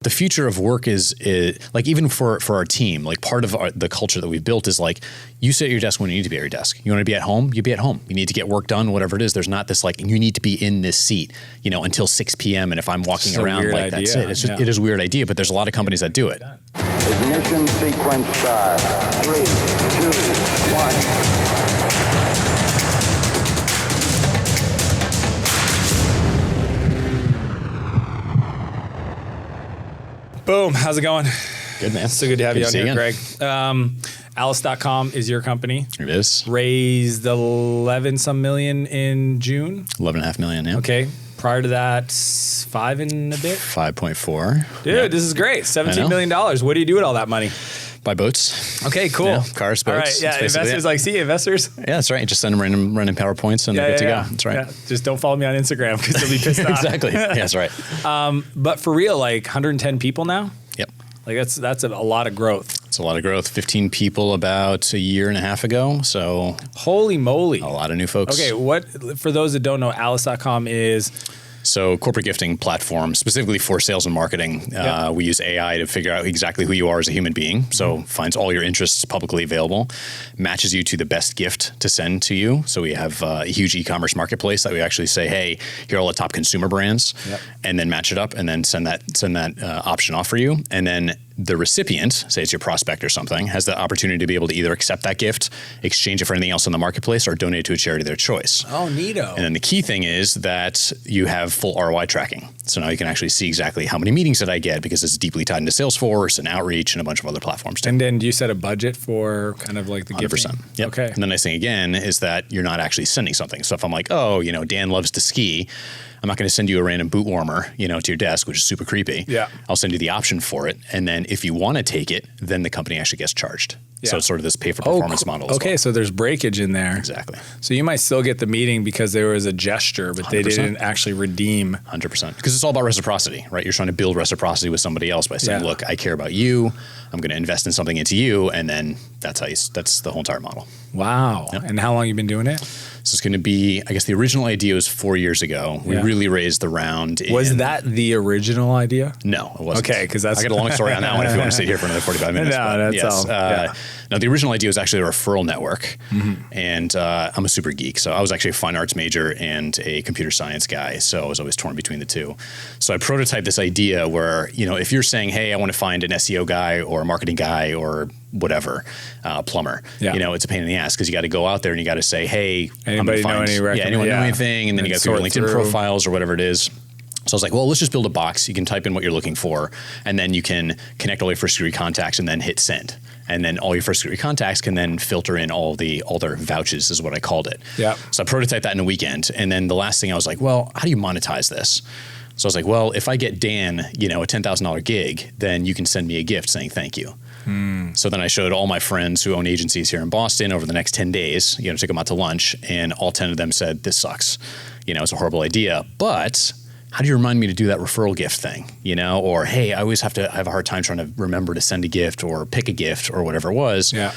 The future of work is like, even for our team, like part of the culture that we've built is like, you sit at your desk when you need to be at your desk. You want to be at home, you be at home. You need to get work done, whatever it is. There's not this like, you need to be in this seat, until 6 p.m. And if I'm walking around, like that's it. It's just, it is a weird idea, but there's a lot of companies that do it. Ignition sequence start. 3, 2, 1. Boom. How's it going? Good, man. So good to have you on here, again. Greg. Alice.com is your company. It is. Raised 11 some million in June. 11.5 million, yeah. Okay. Prior to that, 5 and a bit. 5.4. Dude, This is great. $17 million. What do you do with all that money? Buy boats. Okay, cool. Yeah, cars, boats. All right, yeah, investors like, see, investors. Yeah, that's right. Just send them random PowerPoints and they're good to go. That's right. Yeah. Just don't follow me on Instagram because you'll be pissed off. Exactly. Yeah, that's right. But for real, like 110 people now? Yep. Like that's a lot of growth. It's a lot of growth. 15 people about a year and a half ago. So holy moly. A lot of new folks. Okay, for those that don't know, Alice.com is... So corporate gifting platform, specifically for sales and marketing. We use AI to figure out exactly who you are as a human being. So finds all your interests publicly available, matches you to the best gift to send to you. So we have a huge e-commerce marketplace that we actually say, hey, here are all the top consumer brands, and then match it up and then send that option off for you. And then the recipient, say it's your prospect or something, has the opportunity to be able to either accept that gift, exchange it for anything else in the marketplace, or donate it to a charity of their choice. Oh, neato. And then the key thing is that you have full ROI tracking. So now you can actually see exactly how many meetings did I get, because it's deeply tied into Salesforce and Outreach and a bunch of other platforms too. And then do you set a budget for kind of like the 100%. gifting? Yep. Okay. And the nice thing again is that you're not actually sending something. So if I'm like, oh, Dan loves to ski, I'm not going to send you a random boot warmer, to your desk, which is super creepy. Yeah. I'll send you the option for it. And then if you want to take it, then the company actually gets charged. Yeah. So it's sort of this pay for performance model. Okay. So there's breakage in there. Exactly. So you might still get the meeting because there was a gesture, but 100%. They didn't actually redeem. 100%. Because it's all about reciprocity, right? You're trying to build reciprocity with somebody else by saying, look, I care about you. I'm going to invest in something into you. And then that's the whole entire model. Wow. Yep. And how long have you been doing it? So it's going to be, I guess the original idea was 4 years ago. We really raised the round. Was that the original idea? No, it wasn't. Okay, because that's... I got a long story on that one if you want to sit here for another 45 minutes. No, that's all. No, the original idea was actually a referral network. And I'm a super geek. So I was actually a fine arts major and a computer science guy. So I was always torn between the two. So I prototyped this idea where, if you're saying, hey, I want to find an SEO guy or a marketing guy or whatever, plumber, it's a pain in the ass because you got to go out there and you got to say, hey, anybody know anyone know anything? And then you got to go LinkedIn profiles or whatever it is. So I was like, well, let's just build a box. You can type in what you're looking for, and then you can connect all your first degree contacts and then hit send. And then all your first degree contacts can then filter in all their vouchers is what I called it. Yeah. So I prototyped that in a weekend. And then the last thing I was like, well, how do you monetize this? So I was like, well, if I get Dan, a $10,000 gig, then you can send me a gift saying thank you. So then I showed all my friends who own agencies here in Boston over the next 10 days, took them out to lunch, and all 10 of them said, this sucks. It's a horrible idea, but how do you remind me to do that referral gift thing? Or, hey, I always have a hard time trying to remember to send a gift or pick a gift or whatever it was. Yeah.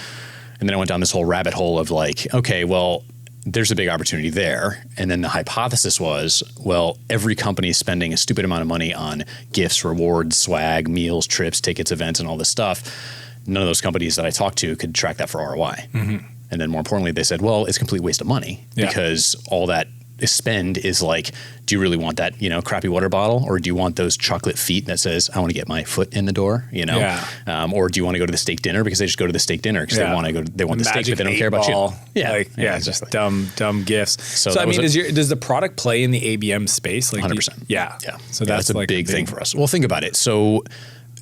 And then I went down this whole rabbit hole of like, okay, well, there's a big opportunity there. And then the hypothesis was, well, every company is spending a stupid amount of money on gifts, rewards, swag, meals, trips, tickets, events, and all this stuff. None of those companies that I talked to could track that for ROI. And then more importantly, they said, well, it's a complete waste of money because all that spend is like, do you really want that, crappy water bottle, or do you want those chocolate feet that says, I want to get my foot in the door, or do you want to go to the steak dinner because they just go to the steak dinner because they want the steak, but they don't care about you. Just dumb gifts. So I mean, does the product play in the ABM space? Like 100%. Yeah. So that's a big thing for us. Well, think about it. So,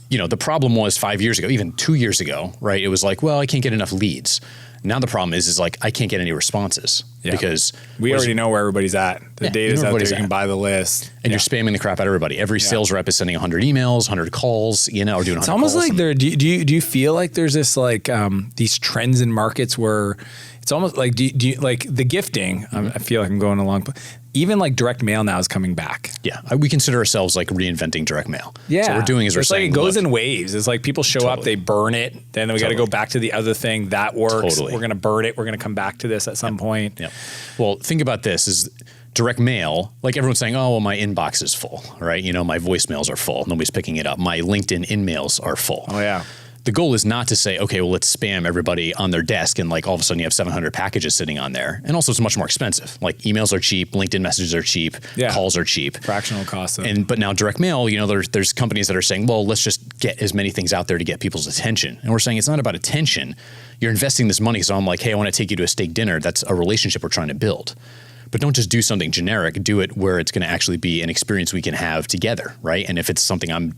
the problem was 5 years ago, even 2 years ago, right? It was like, well, I can't get enough leads. Now the problem is like I can't get any responses because we already know where everybody's at. The data's out there. You can buy the list, and you're spamming the crap out of everybody. Every sales rep is sending 100 emails, 100 calls, or doing 100 calls. It's almost like do you feel like there's this like these trends in markets where it's almost like do you like the gifting? I feel like I'm going along, but even like direct mail now is coming back. Yeah, we consider ourselves like reinventing direct mail. Yeah, so what we're doing is we're saying it goes in waves. It's like people show up, they burn it, then we got to go back to the other thing that works. We're going to burn it. We're going to come back to this at some point. Yeah. Well, think about this: is Direct mail, like everyone's saying, oh, well, my inbox is full, right? My voicemails are full. Nobody's picking it up. My LinkedIn in-mails are full. Oh, yeah. The goal is not to say, okay, well, let's spam everybody on their desk and like all of a sudden you have 700 packages sitting on there. And also it's much more expensive. Like emails are cheap, LinkedIn messages are cheap, calls are cheap. Fractional cost. But now direct mail, there's companies that are saying, well, let's just get as many things out there to get people's attention. And we're saying it's not about attention. You're investing this money. So I'm like, hey, I want to take you to a steak dinner. That's a relationship we're trying to build. But don't just do something generic. Do it where it's going to actually be an experience we can have together, right? And if it's something I'm,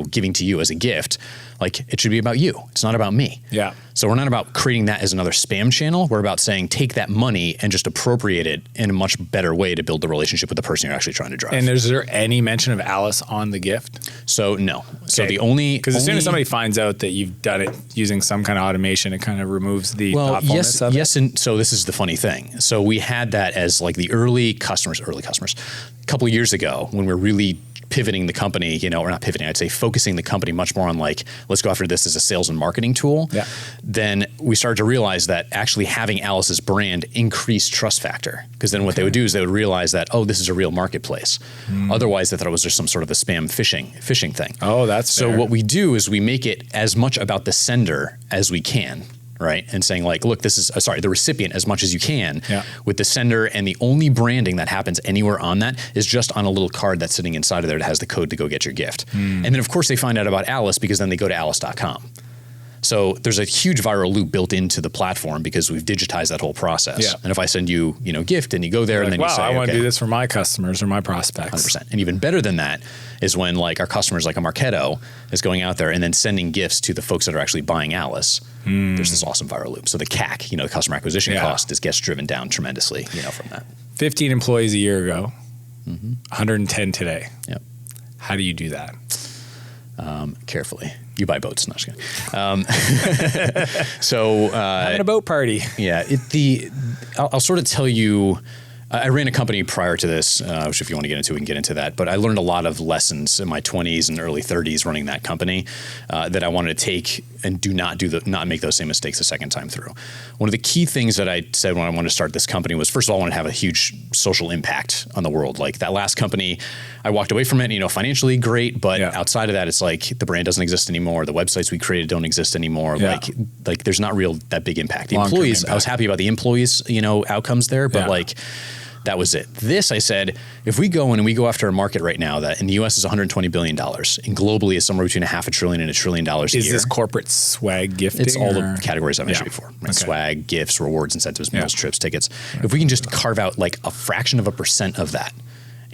giving to you as a gift, like it should be about you. It's not about me. Yeah. So we're not about creating that as another spam channel. We're about saying take that money and just appropriate it in a much better way to build the relationship with the person you're actually trying to drive. And is there any mention of Alice on the gift? So no. Okay. So because as soon as somebody finds out that you've done it using some kind of automation, it kind of removes the thoughtfulness of it. Yes, and so this is the funny thing. So we had that as like the early customers, a couple of years ago when we're really pivoting the company, or not pivoting, I'd say focusing the company much more on like, let's go after this as a sales and marketing tool. Yeah. Then we started to realize that actually having Alice's brand increased trust factor. Because then what they would do is they would realize that, oh, this is a real marketplace. Otherwise they thought it was just some sort of a spam phishing thing. Oh, that's fair. So what we do is we make it as much about the sender as we can. Right. And saying like, look, this is the recipient as much as you can with the sender. And the only branding that happens anywhere on that is just on a little card that's sitting inside of there that has the code to go get your gift. And then, of course, they find out about Alice because then they go to alice.com. So there's a huge viral loop built into the platform because we've digitized that whole process. Yeah. And if I send you, gift and you go there You're and like, then you say, I want to do this for my customers or my prospects. 100%. And even better than that is when like our customers like a Martell is going out there and then sending gifts to the folks that are actually buying Alice. There's this awesome viral loop. So the CAC, the customer acquisition cost gets driven down tremendously, from that. 15 employees a year ago, 110 today. Yep. How do you do that? Carefully. You buy boats. No, just kidding. So having a boat party. Yeah. I'll sort of tell you. I ran a company prior to this, which if you want to get into, we can get into that. But I learned a lot of lessons in my 20s and early 30s running that company that I wanted to take and not make those same mistakes a second time through. One of the key things that I said when I wanted to start this company was, first of all, I wanted to have a huge social impact on the world. Like that last company, I walked away from it, financially great, but outside of that, it's like the brand doesn't exist anymore. The websites we created don't exist anymore. Yeah. Like there's not that big impact. The Long-term employees, impact. I was happy about the employees, outcomes there, but that was it. This, I said, if we go in and we go after a market right now that in the US is $120 billion and globally is somewhere between $500 billion and $1 trillion a year. Is this corporate swag gifting? It's all the categories I've mentioned before. Right? Okay. Swag, gifts, rewards, incentives, meals, trips, tickets. If we can just carve out like a fraction of a percent of that,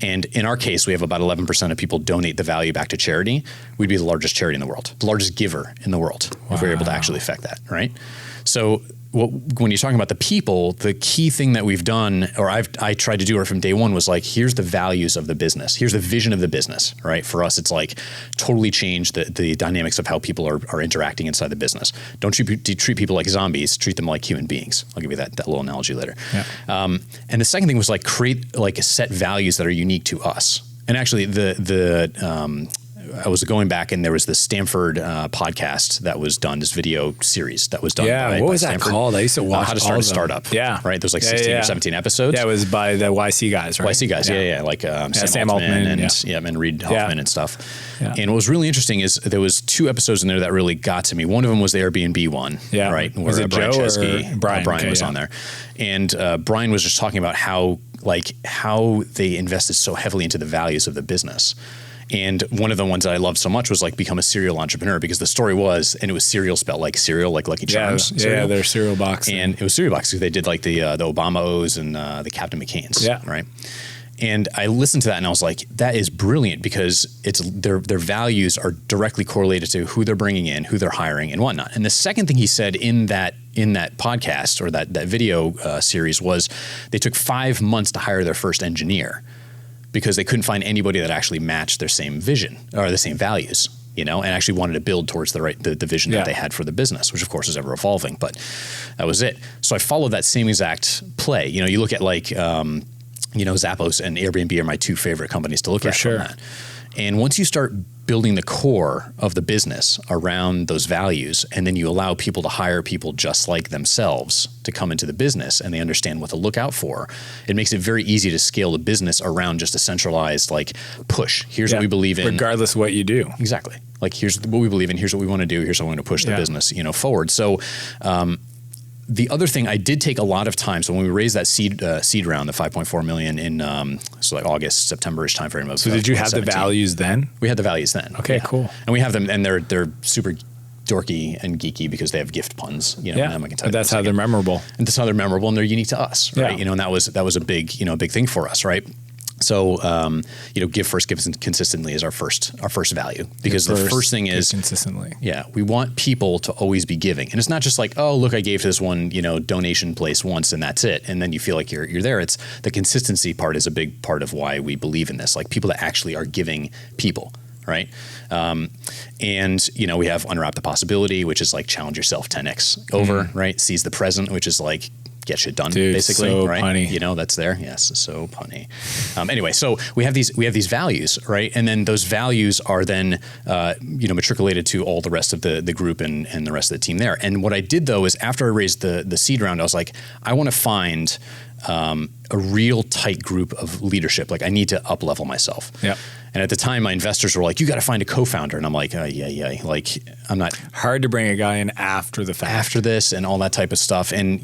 and in our case, we have about 11% of people donate the value back to charity, we'd be the largest charity in the world, the largest giver in the world, if we were able to actually affect that, right? So when you're talking about the people, the key thing that we've done, or I tried to do it from day one, was like, here's the values of the business. Here's the vision of the business, right? For us, it's like totally change the dynamics of how people are interacting inside the business. Don't treat people like zombies, treat them like human beings. I'll give you that little analogy later. Yeah. And the second thing was like create like set values that are unique to us. And actually I was going back and there was this Stanford podcast that was done, this video series that was done. Yeah, what was that called? I used to watch How to Start a Startup. Yeah. Right? There's like 16 or 17 episodes. Yeah, it was by the YC guys, right? YC guys, yeah. Like Sam Altman and Reid Hoffman and stuff. Yeah. And what was really interesting is there was 2 episodes in there that really got to me. One of them was the Airbnb one, right? Where was it Brian Joe Chesky, or Brian? Brian was on there. And Brian was just talking about how they invested so heavily into the values of the business. And one of the ones that I loved so much was like become a serial entrepreneur, because the story was, and it was cereal spelled like cereal, like Lucky Charms. Yeah, their cereal box. And it was cereal box because they did like the Obama O's and the Captain McCain's. Yeah. Right. And I listened to that and I was like, that is brilliant, because it's their values are directly correlated to who they're bringing in, who they're hiring and whatnot. And the second thing he said in that podcast or that video series was they took 5 months to hire their first engineer, because they couldn't find anybody that actually matched their same vision or the same values, and actually wanted to build towards the vision that they had for the business, which of course is ever evolving, but that was it. So I followed that same exact play. You look at like, Zappos and Airbnb are my 2 favorite companies to look at. Sure. From that. And once you start building the core of the business around those values, and then you allow people to hire people just like themselves to come into the business and they understand what to look out for, it makes it very easy to scale the business around just a centralized like push. Here's what we believe in. Regardless of what you do. Exactly. Like here's what we believe in, here's what we want to do, here's how we want to push the business, forward. So the other thing I did take a lot of time. So when we raised that seed round, the 5.4 million in like August, September-ish timeframe of. So did you have the values then? We had the values then. Okay, cool. And we have them, and they're super dorky and geeky because they have gift puns. But that's how they're memorable. And that's how they're memorable, and they're unique to us, right? Yeah. And that was a big thing for us, right? So, give first, give consistently is our first value, because the first thing is consistently. Yeah. We want people to always be giving. And it's not just like, oh, look, I gave to this one, donation place once and that's it. And then you feel like you're there. It's the consistency part is a big part of why we believe in this, like people that actually are giving people. Right. And we have Unwrap the Possibility, which is like challenge yourself 10x over, right? Seize the present, which is like, get shit done, basically, so right? Punny. That's there. Yes, so punny. Anyway, so we have these values, right? And then those values are then matriculated to all the rest of the group and the rest of the team there. And what I did though is after I raised the seed round, I was like, I want to find a real tight group of leadership. Like I need to up level myself. Yeah. And at the time, my investors were like, "You got to find a co-founder," and I'm like, "Yeah." Like, I'm not hard to bring a guy in after the fact, after this, and all that type of stuff. And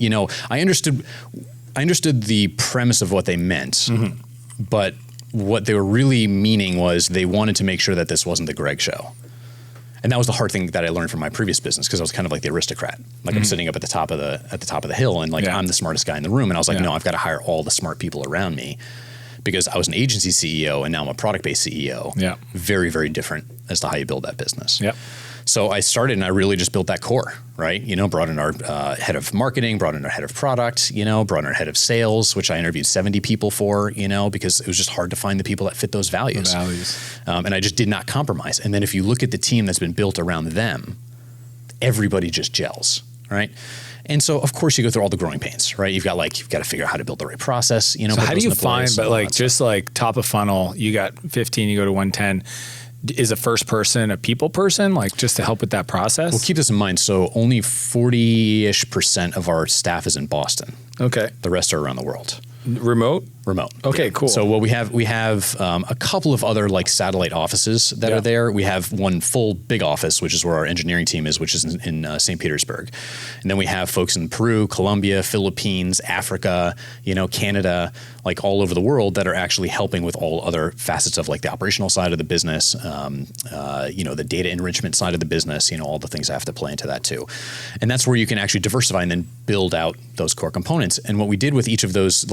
I understood the premise of what they meant, but what they were really meaning was they wanted to make sure that this wasn't the Greg show. And that was the hard thing that I learned from my previous business, because I was kind of like the aristocrat. Like I'm sitting up at the top of the hill, and like I'm the smartest guy in the room. And I was like, no, I've got to hire all the smart people around me, because I was an agency CEO and now I'm a product-based CEO. Yeah. Very, very different as to how you build that business. Yep. So I started and I really just built that core, right? Brought in our head of marketing, brought in our head of product, brought in our head of sales, which I interviewed 70 people for, because it was just hard to find the people that fit those values. And I just did not compromise. And then if you look at the team that's been built around them, everybody just gels, right? And so, of course, you go through all the growing pains, right? You've got to figure out how to build the right process. So how do you find, but like just like top of funnel, you got 15, you go to 110. Is a first person a people person, like just to help with that process? Well, keep this in mind. So only 40-ish% of our staff is in Boston. Okay. The rest are around the world. Remote. Okay, cool. So what we have a couple of other like satellite offices that are there. We have one full big office, which is where our engineering team is, which is in St. Petersburg. And then we have folks in Peru, Colombia, Philippines, Africa, Canada, like all over the world that are actually helping with all other facets of like the operational side of the business, the data enrichment side of the business, all the things I have to play into that too. And that's where you can actually diversify and then build out those core components. And what we did with each of those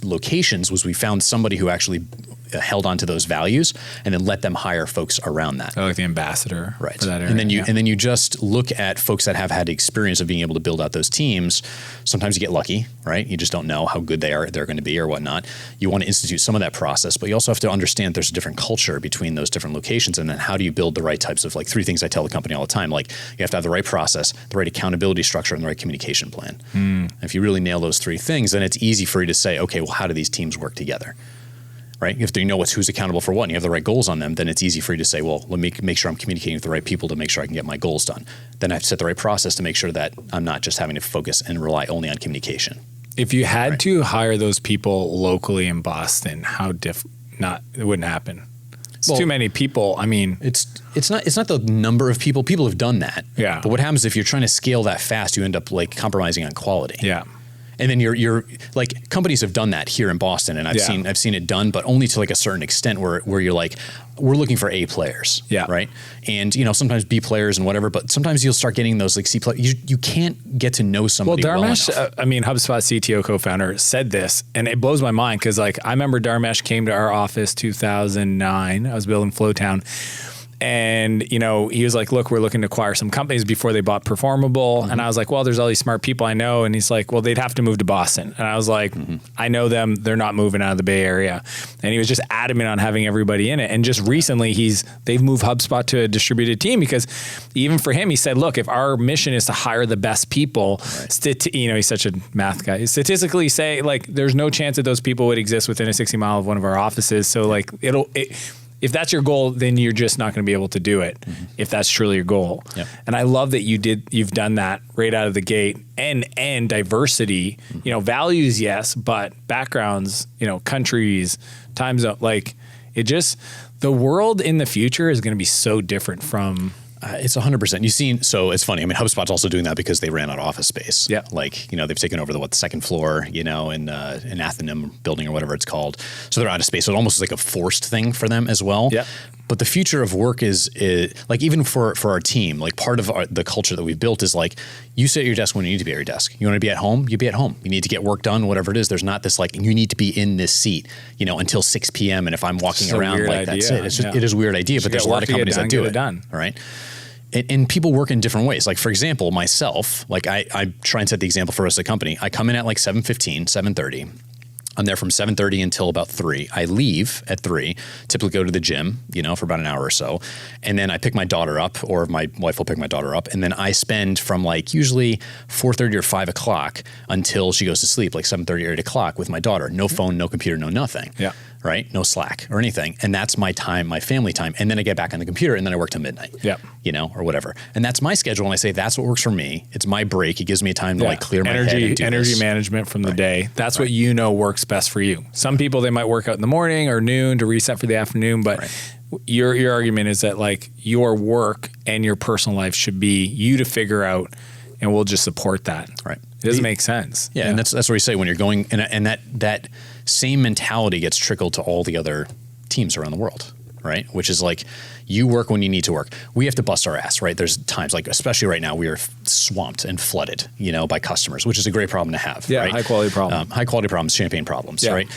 locations was we found somebody who actually held on to those values and then let them hire folks around that. Like the ambassador, right? For that area. And then you just look at folks that have had experience of being able to build out those teams. Sometimes you get lucky, right? You just don't know how good they're going to be or whatnot. You want to institute some of that process, but you also have to understand there's a different culture between those different locations, and then how do you build the right types of, like, three things I tell the company all the time, like you have to have the right process, the right accountability structure, and the right communication plan. And if you really nail those three things, then it's easy for you to say, okay, well, how do these teams work together? Right? If you know who's accountable for what and you have the right goals on them, then it's easy for you to say, well, let me make sure I'm communicating with the right people to make sure I can get my goals done. Then I have to set the right process to make sure that I'm not just having to focus and rely only on communication. If you had to hire those people locally in Boston, it wouldn't happen. It's too many people. I mean, it's not the number of people. People have done that. Yeah. But what happens if you're trying to scale that fast, you end up like compromising on quality. Yeah. And then you're like, companies have done that here in Boston, and I've seen it done, but only to like a certain extent where you're like, we're looking for A players, right? And sometimes B players and whatever, but sometimes you'll start getting those like C players. You can't get to know somebody well enough. HubSpot CTO co-founder said this, and it blows my mind because like I remember Dharmesh came to our office 2009. I was building Flowtown. And, he was like, look, we're looking to acquire some companies before they bought Performable. And I was like, well, there's all these smart people I know. And he's like, well, they'd have to move to Boston. And I was like, I know them. They're not moving out of the Bay Area. And he was just adamant on having everybody in it. And just recently they've moved HubSpot to a distributed team because even for him, he said, look, if our mission is to hire the best people, he's such a math guy. Statistically say like, there's no chance that those people would exist within a 60 mile of one of our offices. So like if that's your goal, then you're just not going to be able to do it if that's truly your goal. Yep. And I love that you've done that right out of the gate, and diversity, values, yes, but backgrounds, countries, time zone, like it just, the world in the future is going to be so different from. It's 100%. So it's funny. I mean, HubSpot's also doing that because they ran out of office space. Yeah. Like, they've taken over the second floor, in Athenaeum building or whatever it's called. So they're out of space. So it almost is like a forced thing for them as well. Yeah. But the future of work is like, even for our team, like part of the culture that we've built is like, you sit at your desk when you need to be at your desk. You want to be at home, you be at home. You need to get work done, whatever it is. There's not this like, you need to be in this seat, until 6 p.m. And if I'm walking around, like that's it. It's just, it is a weird idea, but there's a lot of companies that do it. Right. And people work in different ways. Like, for example, myself, like I try and set the example for us as a company. I come in at like 7:15, 7:30. I'm there from 7:30 until about 3. I leave at 3, typically go to the gym, for about an hour or so. And then I pick my daughter up, or my wife will pick my daughter up. And then I spend from like usually 4:30 or 5 o'clock until she goes to sleep, like 7:30 or 8 o'clock with my daughter. No phone, no computer, no nothing. Yeah. Right? No Slack or anything. And that's my time, my family time. And then I get back on the computer and then I work till midnight. Yeah. Or whatever. And that's my schedule. And I say, that's what works for me. It's my break. It gives me time to like clear my head and do energy this. management from the day. That's what works best for you. Some people, they might work out in the morning or noon to reset for the afternoon, but your argument is that like your work and your personal life should be you to figure out, and we'll just support that. Right. It doesn't make sense. Yeah. And that's where you say when you're going, and that same mentality gets trickled to all the other teams around the world. Right. Which is like, you work when you need to work. We have to bust our ass, right? There's times like, especially right now, we are swamped and flooded, by customers, which is a great problem to have. Yeah. Right? High quality problem. High quality problems, champagne problems, right?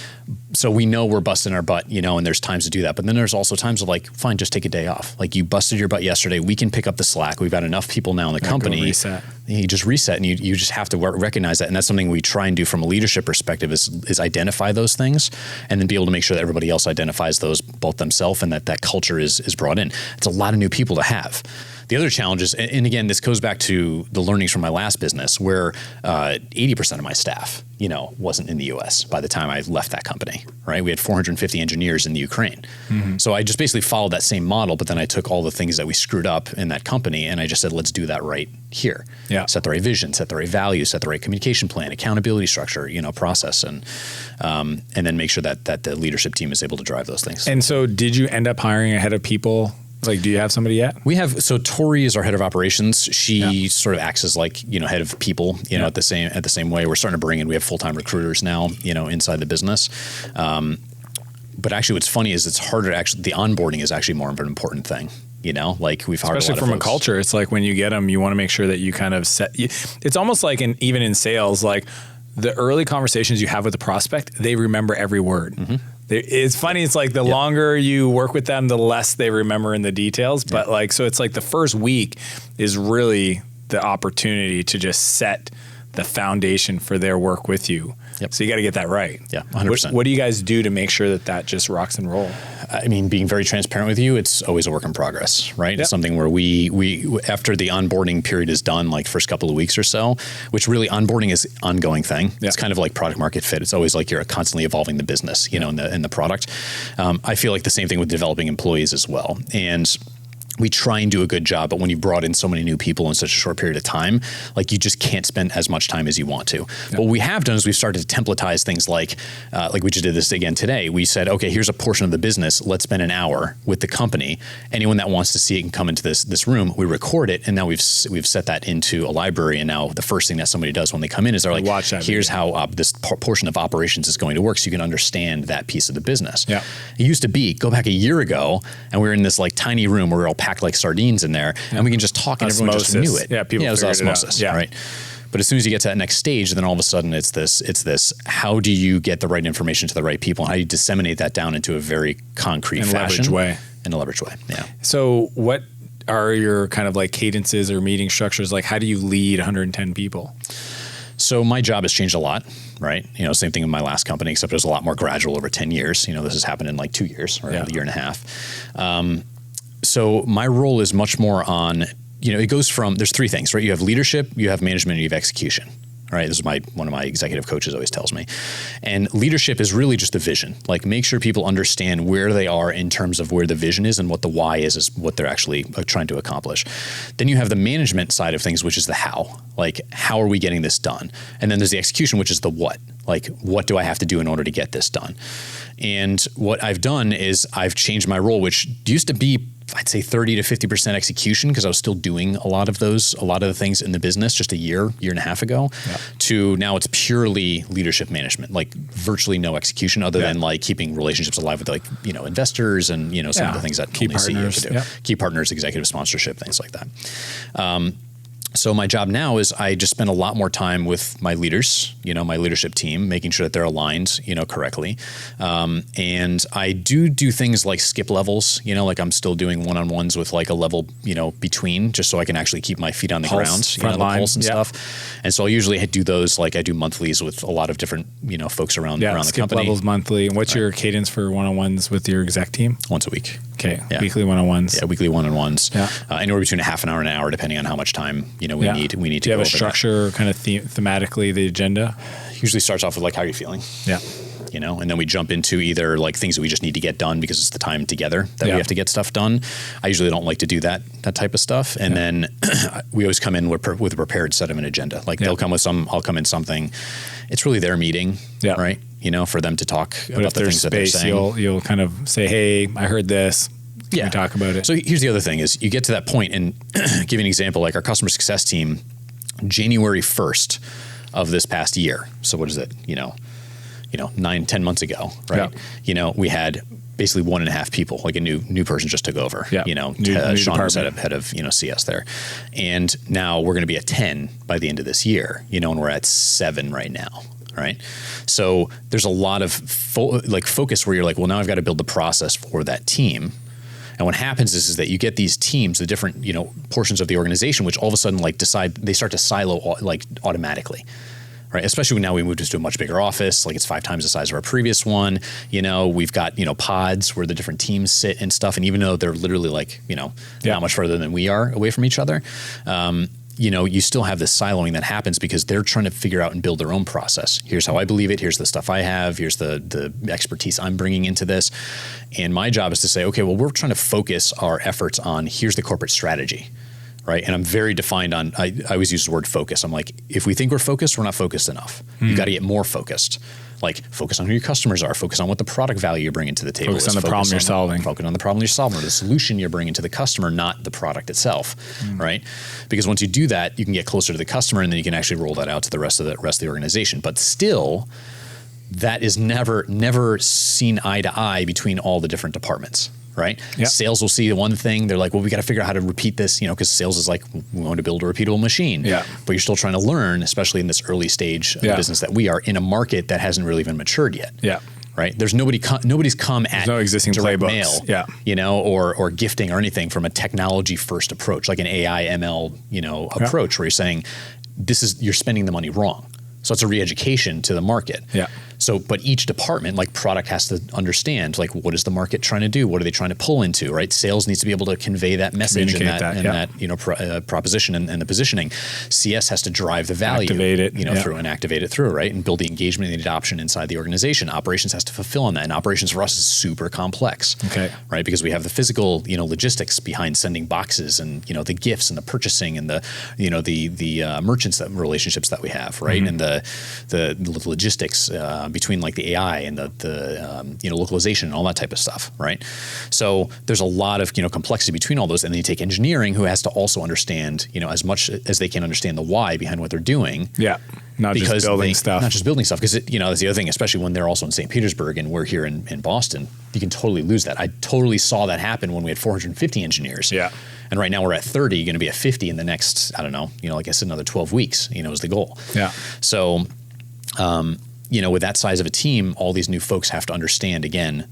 So we know we're busting our butt, and there's times to do that. But then there's also times of like, fine, just take a day off. Like, you busted your butt yesterday. We can pick up the slack. We've got enough people now in the company. Reset. You just reset, and you just have to recognize that. And that's something we try and do from a leadership perspective is identify those things and then be able to make sure that everybody else identifies those both themselves and that culture is brought in. It's a lot of new people to have. The other challenge is, and again, this goes back to the learnings from my last business where 80% of my staff, wasn't in the US by the time I left that company, right? We had 450 engineers in the Ukraine. Mm-hmm. So I just basically followed that same model, but then I took all the things that we screwed up in that company and I just said, let's do that right here. Yeah. Set the right vision, set the right values, set the right communication plan, accountability structure, process, and then make sure that the leadership team is able to drive those things. And so did you end up hiring a head of people? Like, do you have somebody yet? We have. So Tori is our head of operations. She sort of acts as like, head of people, at the same way. We're starting to bring in, we have full-time recruiters now, inside the business. But actually what's funny is it's harder to actually, the onboarding is actually more of an important thing. Like we've hired especially a lot from of a culture. It's like when you get them, you want to make sure that you kind of set. It's almost like even in sales, like the early conversations you have with the prospect, they remember every word. Mm-hmm. It's funny. It's like the longer you work with them, the less they remember in the details. But like, so it's like the first week is really the opportunity to just set the foundation for their work with you. Yep. So you got to get that right. Yeah, 100%. What do you guys do to make sure that just rocks and roll? I mean, being very transparent with you, it's always a work in progress, right? Yep. It's something where we after the onboarding period is done, like first couple of weeks or so, which really onboarding is an ongoing thing. Yep. It's kind of like product market fit. It's always like you're constantly evolving the business, in the product. I feel like the same thing with developing employees as well. And we try and do a good job, but when you brought in so many new people in such a short period of time, like you just can't spend as much time as you want to. Yep. What we have done is we've started to templatize things like we just did this again today. We said, okay, here's a portion of the business. Let's spend an hour with the company. Anyone that wants to see it can come into this room. We record it, and now we've set that into a library. And now the first thing that somebody does when they come in is they're like, here's how this portion of operations is going to work, so you can understand that piece of the business. Yeah. It used to be, go back a year ago, and we were in this like tiny room where we're all packed like sardines in there, and we can just talk and everyone just knew it. Yeah, people figured osmosis, it out. Yeah. Right? But as soon as you get to that next stage, then all of a sudden it's this, how do you get the right information to the right people, and how do you disseminate that down into a very concrete fashion? In a leveraged way, yeah. So what are your kind of like cadences or meeting structures? Like, how do you lead 110 people? So my job has changed a lot, right? Same thing in my last company, except it was a lot more gradual over 10 years. This has happened in like 2 years or a year and a half. So my role is much more on, it goes from, there's three things, right? You have leadership, you have management, and you have execution. Right. This is one of my executive coaches always tells me. And leadership is really just a vision. Like make sure people understand where they are in terms of where the vision is and what the why is what they're actually trying to accomplish. Then you have the management side of things, which is the how. Like how are we getting this done? And then there's the execution, which is the what. Like what do I have to do in order to get this done? And what I've done is I've changed my role, which used to be, I'd say 30 to 50% execution because I was still doing a lot of the things in the business just a year and a half ago, to now it's purely leadership management, like virtually no execution other than like keeping relationships alive with investors and, some of the things that key partners, CEO could do. Key partners, executive sponsorship, things like that. So my job now is I just spend a lot more time with my leaders, my leadership team, making sure that they're aligned, correctly. And I do things like skip levels, like I'm still doing one-on-ones with like a level, between, just so I can actually keep my feet on the ground, the pulse and stuff. And so I'll usually do those, like I do monthlies with a lot of different, folks around the company. Skip levels monthly. And what's your cadence for one-on-ones with your exec team? Once a week. Okay. Weekly one-on-ones. Yeah, weekly one-on-ones. Yeah. Anywhere between a half an hour and an hour, depending on how much time, we need to. Do you have a structure kind of thematically, the agenda? Usually starts off with like, how are you feeling? Yeah. And then we jump into either like things that we just need to get done because it's the time together that we have to get stuff done. I usually don't like to do that type of stuff. And then we always come in with a prepared set of an agenda. Like they'll come with I'll come in something. It's really their meeting, right? For them to talk about the things that they're saying. You'll kind of say, hey, I heard this. Can we talk about it? So here's the other thing is you get to that point and give you an example, like our customer success team, January 1st of this past year. So what is it? 9-10 months ago, right? Yeah. We had basically 1.5 people, like a new person just took over. Yeah. Sean was head of CS there. And now we're going to be at 10 by the end of this year, and we're at 7 right now. Right. So there's a lot of focus where you're like, well, now I've got to build the process for that team. And what happens is that you get these teams, the different, portions of the organization, which all of a sudden they start to silo automatically. Right. Especially when now we moved to a much bigger office, like it's 5 times the size of our previous one. We've got, pods where the different teams sit and stuff. And even though they're literally like, not much further than we are away from each other, you still have this siloing that happens because they're trying to figure out and build their own process. Here's how I believe it. Here's the stuff I have. Here's the expertise I'm bringing into this. And my job is to say, okay, well, we're trying to focus our efforts on here's the corporate strategy. Right. And I'm very defined on, I always use the word focus. I'm like, if we think we're focused, we're not focused enough. You got to get more focused. Like focus on who your customers are, focus on what the product value you're bringing to the table. Focus on the problem you're solving. Focus on the problem you're solving or the solution you're bringing to the customer, not the product itself. Right. Because once you do that, you can get closer to the customer and then you can actually roll that out to the rest of the organization. But still, that is never seen eye to eye between all the different departments. Right. Yep. Sales will see the one thing. They're like, well, we got to figure out how to repeat this, because sales is like, we want to build a repeatable machine. Yeah. But you're still trying to learn, especially in this early stage of business that we are in a market that hasn't really even matured yet. Yeah. Right. There's nobody's come at no existing direct playbooks. Mail, or gifting or anything from a technology first approach, like an AI ML, approach where you're saying you're spending the money wrong. So it's a re-education to the market. Yeah. So, but each department, like product, has to understand, like, what is the market trying to do? What are they trying to pull into? Right. Sales needs to be able to convey that message and that proposition and the positioning. CS has to drive the value, activate it, through and activate it through, right, and build the engagement and the adoption inside the organization. Operations has to fulfill on that, and operations for us is super complex. Okay. Right, because we have the physical, logistics behind sending boxes and the gifts and the purchasing and the merchants relationships that we have, right, and the logistics. Between like the AI and the localization and all that type of stuff, right? So there's a lot of complexity between all those, and then you take engineering, who has to also understand as much as they can understand the why behind what they're doing. Yeah, not just building stuff. Not just building stuff, because that's the other thing, especially when they're also in St. Petersburg and we're here in Boston. You can totally lose that. I totally saw that happen when we had 450 engineers. Yeah. And right now we're at 30, going to be at 50 in the next, I don't know, like I said, another 12 weeks, is the goal. Yeah. So, with that size of a team, all these new folks have to understand, again,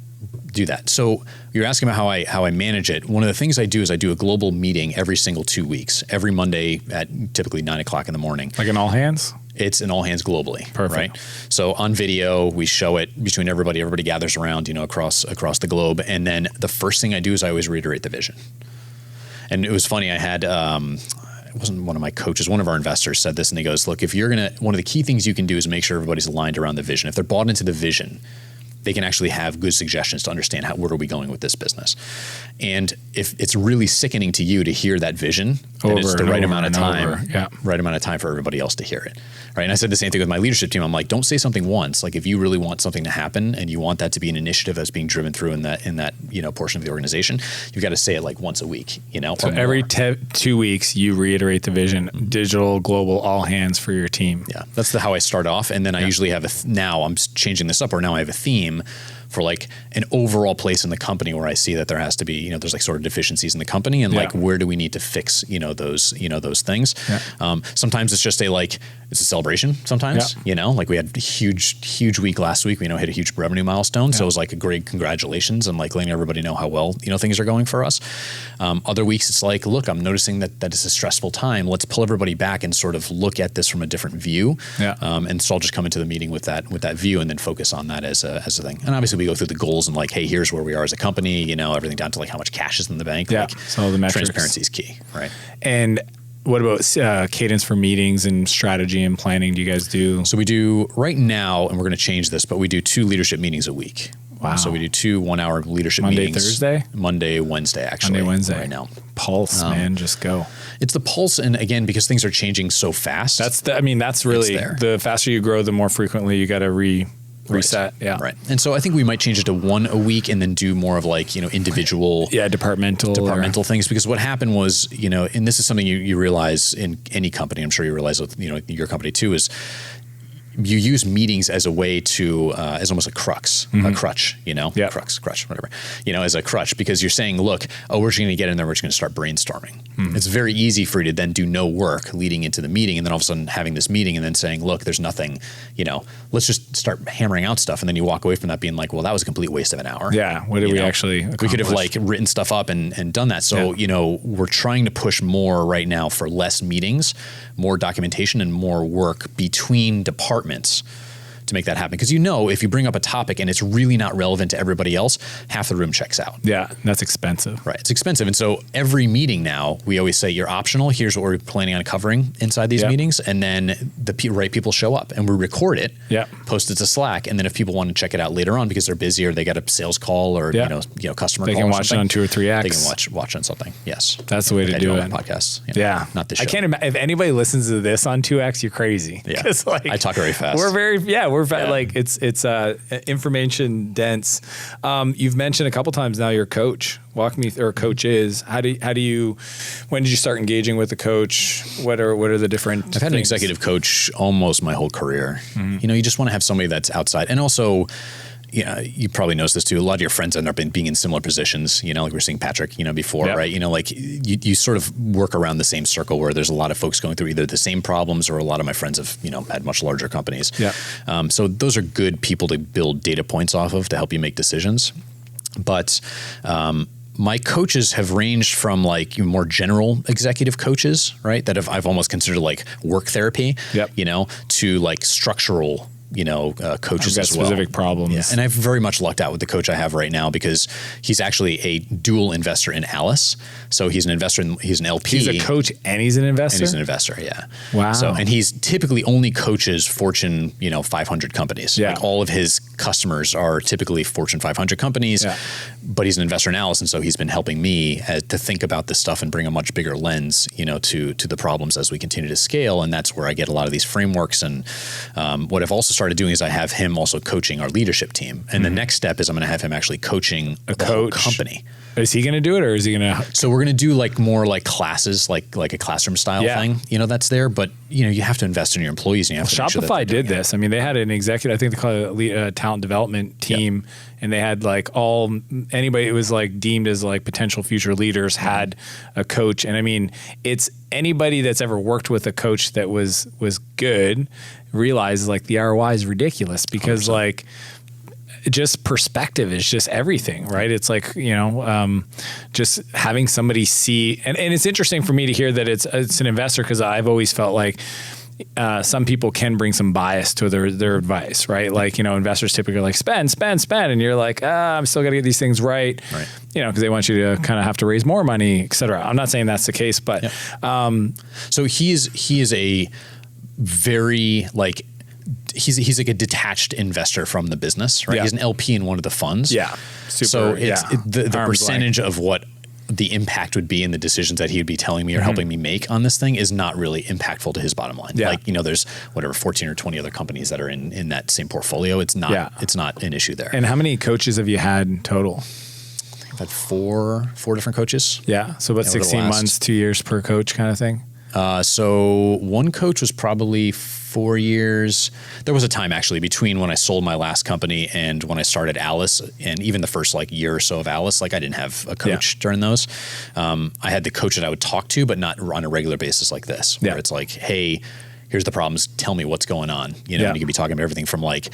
do that. So you're asking about how I manage it. One of the things I do is I do a global meeting every single 2 weeks, every Monday at typically 9:00 in the morning. Like an all hands? It's an all hands globally. Perfect. Right? So on video, we show it between everybody. Everybody gathers around, across the globe. And then the first thing I do is I always reiterate the vision. And it was funny. I had, it wasn't one of my coaches, one of our investors said this, and he goes, look, if you're one of the key things you can do is make sure everybody's aligned around the vision. If they're bought into the vision, they can actually have good suggestions to understand where are we going with this business. And if it's really sickening to you to hear that vision, then it's the right amount of time, right amount of time for everybody else to hear it. Right. And I said the same thing with my leadership team. I'm like, don't say something once. Like if you really want something to happen and you want that to be an initiative that's being driven through in that portion of the organization, you've got to say it like once a week, So every 2 weeks you reiterate the vision, digital, global, all hands for your team. Yeah. That's how I start off. And then I usually have now I'm changing this up, or now I have a theme for like an overall place in the company where I see that there has to be, there's like sort of deficiencies in the company, and like where do we need to fix, those things. Yeah. Sometimes it's just it's a celebration sometimes, like we had a huge week last week. We hit a huge revenue milestone. Yeah. So it was like a great congratulations and like letting everybody know how well, things are going for us. Other weeks it's like, look, I'm noticing that it's a stressful time. Let's pull everybody back and sort of look at this from a different view. Yeah. And so I'll just come into the meeting with that view and then focus on that as a thing. And obviously we go through the goals and like, hey, here's where we are as a company, everything down to like how much cash is in the bank. Yeah. Like, so the metrics. Transparency is key. Right. And what about cadence for meetings and strategy and planning do you guys do? So we do right now, and we're going to change this, but we do 2 leadership meetings a week. Wow. So we do 2 1-hour leadership meetings. Thursday? Monday, Wednesday, actually. Wednesday. Right now. Pulse, man, just go. It's the pulse. And again, because things are changing so fast. That's really, the faster you grow, the more frequently you got to reset. Yeah. Right. And so I think we might change it to 1 a week and then do more of like, individual. Yeah. Departmental things. Because what happened was, and this is something you realize in any company, I'm sure you realize with, your company too, is you use meetings as a way to, as almost a crutch, Yeah. crutch, whatever, as a crutch, because you're saying, look, we're just going to get in there. We're just going to start brainstorming. Mm-hmm. It's very easy for you to then do no work leading into the meeting. And then all of a sudden having this meeting and then saying, look, there's nothing, let's just start hammering out stuff. And then you walk away from that being like, well, that was a complete waste of an hour. Yeah. What did we actually accomplish? We could have like written stuff up and done that. So, we're trying to push more right now for less meetings, more documentation and more work between departments to make that happen. Because if you bring up a topic and it's really not relevant to everybody else, half the room checks out. Yeah, that's expensive. Right, it's expensive. And so every meeting now, we always say, you're optional. Here's what we're planning on covering inside these meetings. And then the right people show up and we record it, post it to Slack. And then if people want to check it out later on because they're busy or they got a sales call or customer they call, can watch it on 2 or 3X. They can watch on something. Yes, that's the way to do it. Podcasts. Yeah, not this show. I can't imagine if anybody listens to this on 2X, you're crazy. Yeah, I talk very fast. We're like it's information dense. You've mentioned a couple times now your coach. Walk me through, or coach is. How do you? When did you start engaging with the coach? What are the different? I've had an executive coach almost my whole career. Mm-hmm. You just want to have somebody that's outside, and also. You probably noticed this too. A lot of your friends end up being in similar positions, like we were seeing Patrick, before, right? Like you sort of work around the same circle where there's a lot of folks going through either the same problems or a lot of my friends have, had much larger companies. Yeah. So those are good people to build data points off of to help you make decisions. But, my coaches have ranged from like more general executive coaches, right? That I've almost considered like work therapy, to like structural coaches as well. Specific problems. Yeah. And I've very much lucked out with the coach I have right now because he's actually a dual investor in Alice. So he's an investor, he's an LP. He's a coach and he's an investor? And he's an investor, yeah. Wow. So, and he's typically only coaches Fortune, 500 companies. Yeah. Like all of his customers are typically Fortune 500 companies, but he's an investor in Alice. And so he's been helping me to think about this stuff and bring a much bigger lens, to the problems as we continue to scale. And that's where I get a lot of these frameworks. And what I've also started doing is I have him also coaching our leadership team. And the next step is I'm going to have him actually coaching the whole company. Is he going to do it or is he going to? So we're going to do like more like classes, like a classroom style thing, that's there. But, you have to invest in your employees. And you have to Shopify did this. I mean, they had an executive, I think they call it a talent development team. And they had like anybody it was like deemed as like potential future leaders had a coach. And I mean, it's anybody that's ever worked with a coach that was good realizes like the ROI is ridiculous because 100%. Like just perspective is just everything, right? It's like, just having somebody see, and it's interesting for me to hear that it's an investor because I've always felt like some people can bring some bias to their advice, right? Like, investors typically are like, spend. And you're like, I'm still got to get these things right. Because they want you to kind of have to raise more money, et cetera. I'm not saying that's the case, but. So he is a very he's like a detached investor from the business, right? He's an LP in one of the funds. Yeah. So the percentage of what the impact would be in the decisions that he would be telling me or helping me make on this thing is not really impactful to his bottom line. There's 14 or 20 other companies that are in that same portfolio. It's not an issue there. And how many coaches have you had total? I've had four different coaches. Yeah. So about 16 months, 2 years per coach kind of thing. So one coach was probably 4 years. There was a time actually between when I sold my last company and when I started Alice, and even the first year or so of Alice, I didn't have a coach during those. I had the coach that I would talk to, but not on a regular basis like this, where it's like, hey, here's the problems. Tell me what's going on. And you could be talking about everything from like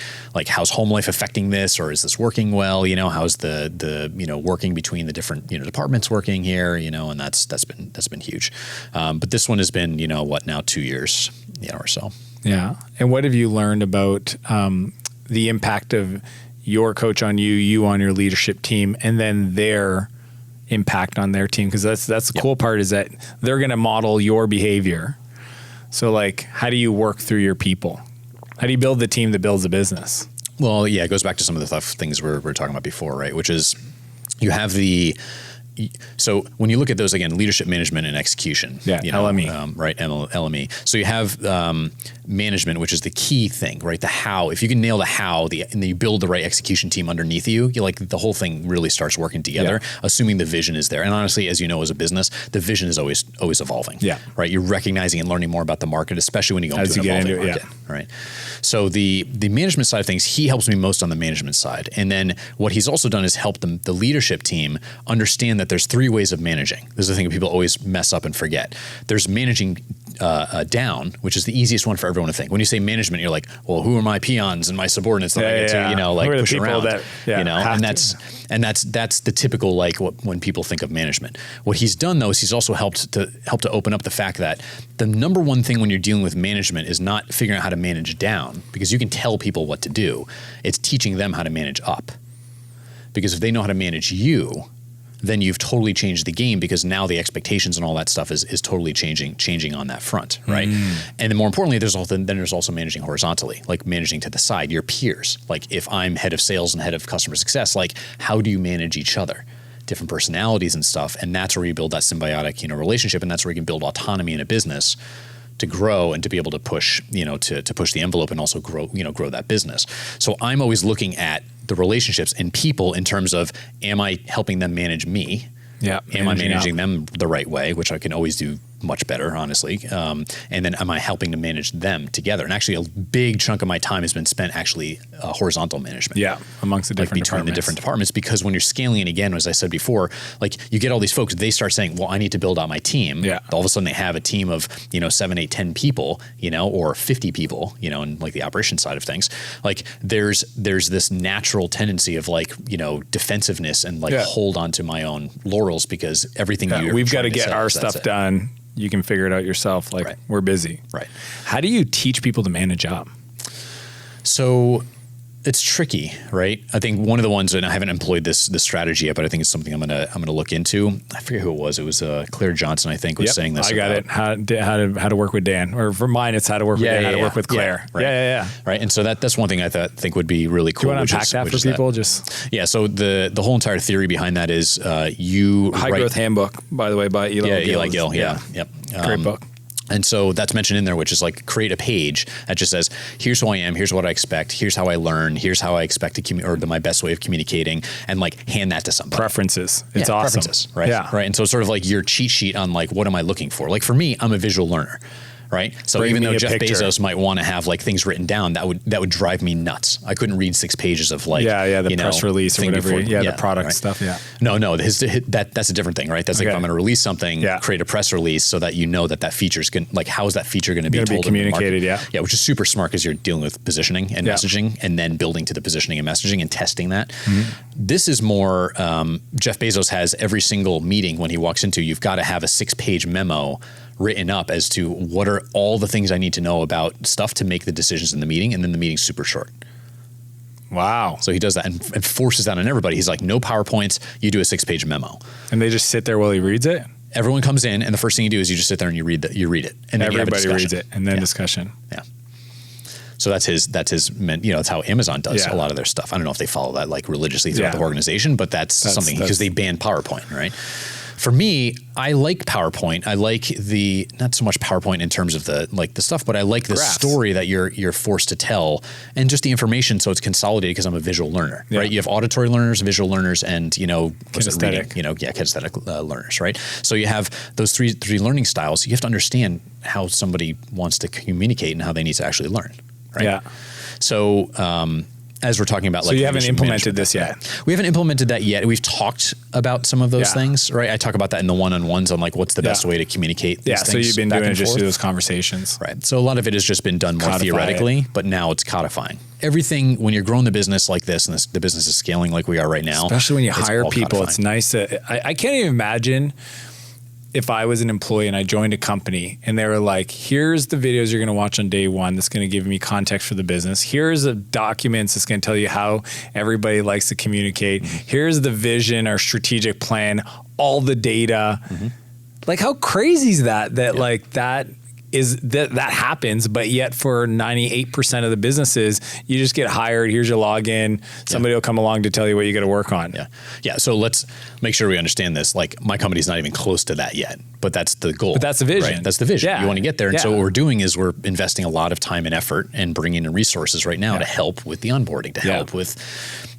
how's home life affecting this, or is this working well? How's the working between the different departments working here? And that's been huge. But this one has been now 2 years or so. Yeah. And what have you learned about the impact of your coach on you on your leadership team, and then their impact on their team? Because that's the cool part, is that they're going to model your behavior. So how do you work through your people? How do you build the team that builds the business? Well, yeah, it goes back to some of the things we were talking about before, right? Which is you have so when you look at those, again, leadership, management, and execution. Yeah, LME. Right, LME. So you have management, which is the key thing, right? The how. If you can nail the how, and then you build the right execution team underneath you, the whole thing really starts working together, assuming the vision is there. And honestly, as you know, as a business, the vision is always evolving. Yeah. Right? You're recognizing and learning more about the market, especially when you go into an evolving market. Right? So the management side of things, he helps me most on the management side. And then what he's also done is help the leadership team understand that there's 3 ways of managing. This is the thing that people always mess up and forget. There's managing down, which is the easiest one for everyone to think. When you say management, you're like, well, who are my peons and my subordinates that I get to, push around, and that's the typical when people think of management. What he's done though is he's also helped to open up the fact that the number one thing when you're dealing with management is not figuring out how to manage down, because you can tell people what to do. It's teaching them how to manage up, because if they know how to manage you, then you've totally changed the game, because now the expectations and all that stuff is totally changing on that front, right? And then more importantly, there's also managing horizontally, like managing to the side, your peers. Like if I'm head of sales and head of customer success, how do you manage each other? Different personalities and stuff, and that's where you build that symbiotic, relationship, and that's where you can build autonomy in a business to grow and to be able to push, to push the envelope and also grow that business. So I'm always looking at the relationships and people in terms of, am I helping them manage me? Yeah. Am I managing them the right way, which I can always do much better, honestly. And then am I helping to manage them together? And actually a big chunk of my time has been spent actually horizontal management. Yeah, amongst the different between the different departments, because when you're scaling it again, as I said before, you get all these folks, they start saying, well, I need to build out my team. Yeah. All of a sudden they have a team of, 7, 8, 10 people, or 50 people, in the operation side of things. There's this natural tendency of defensiveness and hold on to my own laurels, because everything we've got to get our stuff done. You can figure it out yourself. We're busy. Right. How do you teach people to manage up? So it's tricky, right? I think one of the ones, and I haven't employed this strategy yet, but I think it's something I'm gonna look into. I forget who it was. It was Claire Johnson, I think, was saying this. I got it. How to work with Dan, or for mine, it's how to work with Dan, how to work with Claire. Right. Yeah. Right. And so that's one thing I think would be really cool. Do you want to unpack that for people? So the whole entire theory behind that is High Growth Handbook, by the way, by Eli Gill. Eli Gill. Yeah. Yep. Great book. And so that's mentioned in there, which is create a page that just says, here's who I am, here's what I expect, here's how I learn, here's how I expect to communicate, or my best way of communicating, and hand that to somebody. Preferences. It's awesome. Preferences, right? Yeah. Right. And so it's sort of your cheat sheet on what am I looking for? For me, I'm a visual learner. Right. So even though Jeff Bezos might want to have things written down, that would drive me nuts. I couldn't read 6 pages of the press release or whatever. The product stuff. Yeah. No. That's a different thing, right? That's if I'm going to release something, create a press release so that that feature's going how is that feature going to be told communicated? Yeah, which is super smart, because you're dealing with positioning and messaging, and then building to the positioning and messaging and testing that. Mm-hmm. This is more. Jeff Bezos has every single meeting when he walks into. You've got to have a 6-page memo written up as to what are all the things I need to know about stuff to make the decisions in the meeting, and then the meeting's super short. Wow. So he does that and forces that on everybody. He's like, no PowerPoints, you do a 6-page memo. And they just sit there while he reads it? Everyone comes in, and the first thing you do is you just sit there and you read it. And then everybody reads it, and then discussion. Yeah. So that's his, that's how Amazon does a lot of their stuff. I don't know if they follow that like religiously throughout the organization, but that's something because they banned PowerPoint, right? For me, I like PowerPoint. I like not so much PowerPoint in terms of the stuff, but I like the story that you're forced to tell and just the information. So it's consolidated because I'm a visual learner, right? You have auditory learners, visual learners, and kinesthetic. Kinesthetic learners, right? So you have those three learning styles. You have to understand how somebody wants to communicate and how they need to actually learn, right? Yeah. So as we're talking about, so you haven't implemented this yet. We haven't implemented that yet. We've talked about some of those things, right? I talk about that in the one-on-ones on like what's the best way to communicate these things. So you've been doing it just through those conversations. Right. So a lot of it has just been done more theoretically, but now it's codifying. Everything, when you're growing the business like this and the business is scaling like we are right now. Especially when you hire people, it's nice to, I can't even imagine if I was an employee and I joined a company and they were like, here's the videos you're going to watch on day one that's going to give me context for the business. Here's the documents that's going to tell you how everybody likes to communicate. Here's the vision or strategic plan, all the data. Like how crazy is that like that happens, but yet for 98% of the businesses, you just get hired. Here's your login. Somebody will come along to tell you what you got to work on. Yeah. So let's make sure we understand this. Like my company's not even close to that yet, but that's the goal. But that's the vision. Right? That's the vision. You want to get there. And so what we're doing is we're investing a lot of time and effort and bringing in resources right now to help with the onboarding, to help with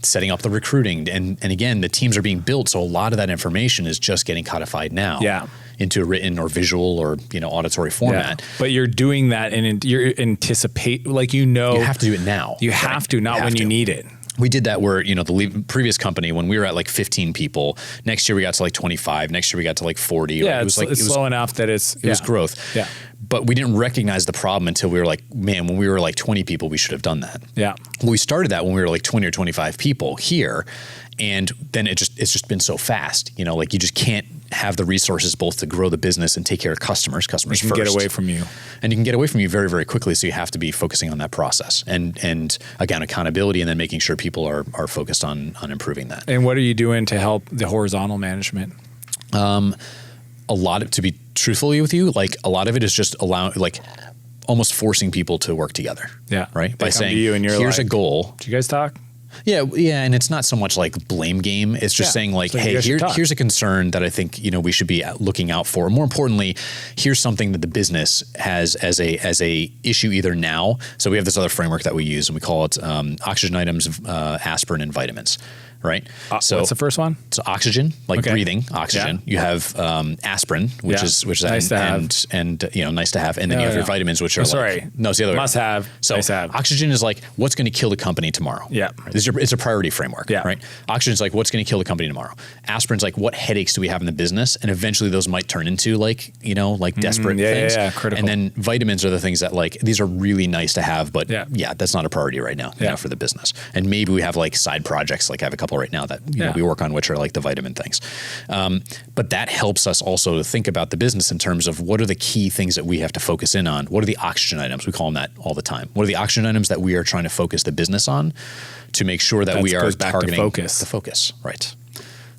setting up the recruiting. And again, the teams are being built. So a lot of that information is just getting codified now. Into a written or visual or auditory format. But you're doing that and you're anticipate, like you have to do it now. You have to, not when you need it. We did that where, the previous company, when we were at like 15 people, next year we got to like 25, next year we got to like 40. Yeah, it was slow enough that it was growth. Yeah. But we didn't recognize the problem until we were like, man, when we were like 20 people, we should have done that. Yeah. We started that when we were like 20 or 25 people here. And then it's just been so fast, like you just can't have the resources both to grow the business and take care of customers first. Get away from you. And you can get away from you very, very quickly. So you have to be focusing on that process and again, accountability, and then making sure people are focused on improving that. And what are you doing to help the horizontal management? A lot of, to be truthfully with you, like a lot of it is just almost forcing people to work together. Yeah. Right. By saying, here's a goal. Did you guys talk? Yeah, and it's not so much like blame game. It's just saying like, hey, here's a concern that I think we should be looking out for. More importantly, here's something that the business has as a issue either now. So we have this other framework that we use, and we call it oxygen items, aspirin, and vitamins. Right. So what's the first one? So oxygen, like breathing oxygen. You have aspirin, which is nice to have, and nice to have, and then you have your vitamins, which are it's the other way. Must have. So nice to have. Oxygen is like what's going to kill the company tomorrow. Yeah, it's a priority framework. Yeah, right. Oxygen is like what's going to kill the company tomorrow. Aspirin's like what headaches do we have in the business, and eventually those might turn into like desperate things. Yeah, critical. And then vitamins are the things that like these are really nice to have, but that's not a priority right now. For the business, and maybe we have like side projects. Like I have a couple right now that we work on, which are like the vitamin things. But that helps us also to think about the business in terms of what are the key things that we have to focus in on. What are the oxygen items? We call them that all the time. What are the oxygen items that we are trying to focus the business on to make sure that we are targeting the focus, right?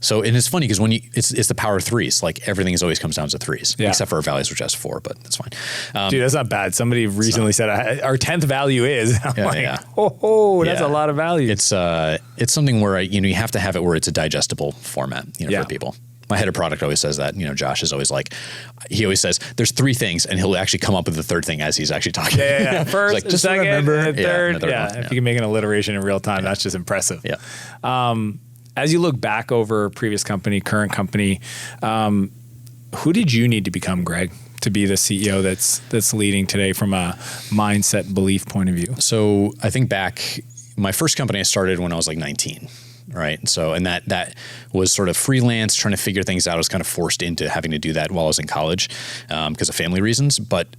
So, and it's funny because when it's the power of threes. Like everything always comes down to threes, except for our values, which has 4, but that's fine. Dude, that's not bad. Somebody recently said our 10th value is. I'm that's a lot of value. It's something where you have to have it where it's a digestible format, for people. My head of product always says that. Josh is always like, he always says there's 3 things, and he'll actually come up with the third thing as he's actually talking. First, like, just second, remember, third. If you can make an alliteration in real time, that's just impressive. As you look back over previous company, current company, who did you need to become, Greg, to be the CEO that's leading today from a mindset belief point of view? So I think back, my first company I started when I was like 19. Right. So, and that was sort of freelance, trying to figure things out. I was kind of forced into having to do that while I was in college because of family reasons. But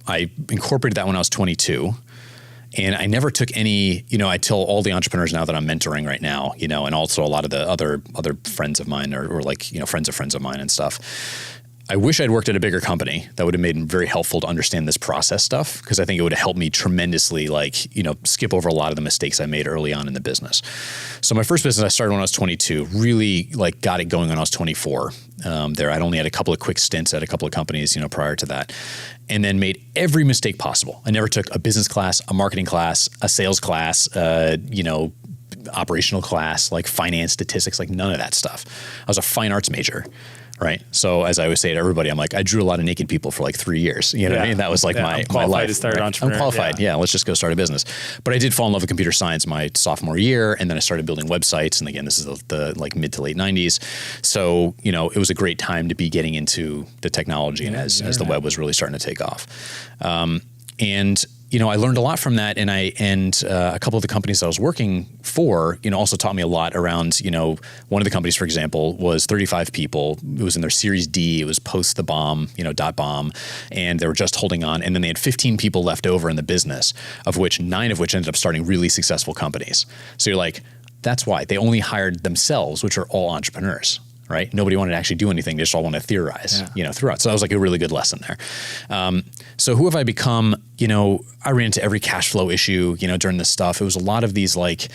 I incorporated that when I was 22. And I never took any, I tell all the entrepreneurs now that I'm mentoring right now, and also a lot of the other friends of mine or like, friends of friends of mine and stuff. I wish I'd worked at a bigger company. That would have made it very helpful to understand this process stuff, because I think it would have helped me tremendously, like, you know, skip over a lot of the mistakes I made early on in the business. So my first business I started when I was 22, really like got it going when I was 24. There, I'd only had a couple of quick stints at a couple of companies, you know, prior to that, and then made every mistake possible. I never took a business class, a marketing class, a sales class, you know, operational class, like finance, statistics, like none of that stuff. I was a fine arts major. Right. So as I always say to everybody, I'm like, I drew a lot of naked people for like 3 years. You know what I mean? That was like my life. To start an entrepreneur. I'm qualified. Yeah. Let's just go start a business. But I did fall in love with computer science my sophomore year. And then I started building websites. And again, this is the like mid to late 90s. So, you know, it was a great time to be getting into the technology and as the web was really starting to take off. And you know, I learned a lot from that, and a couple of the companies that I was working for, you know, also taught me a lot around, you know, one of the companies, for example, was 35 people. It was in their Series D. It was post the bomb, you know, .bomb, and they were just holding on. And then they had 15 people left over in the business, of which 9 of which ended up starting really successful companies. So you're like, that's why they only hired themselves, which are all entrepreneurs. Right? Nobody wanted to actually do anything. They just all wanted to theorize, you know, throughout. So that was like a really good lesson there. So who have I become? You know, I ran into every cash flow issue, you know, during this stuff. It was a lot of these like,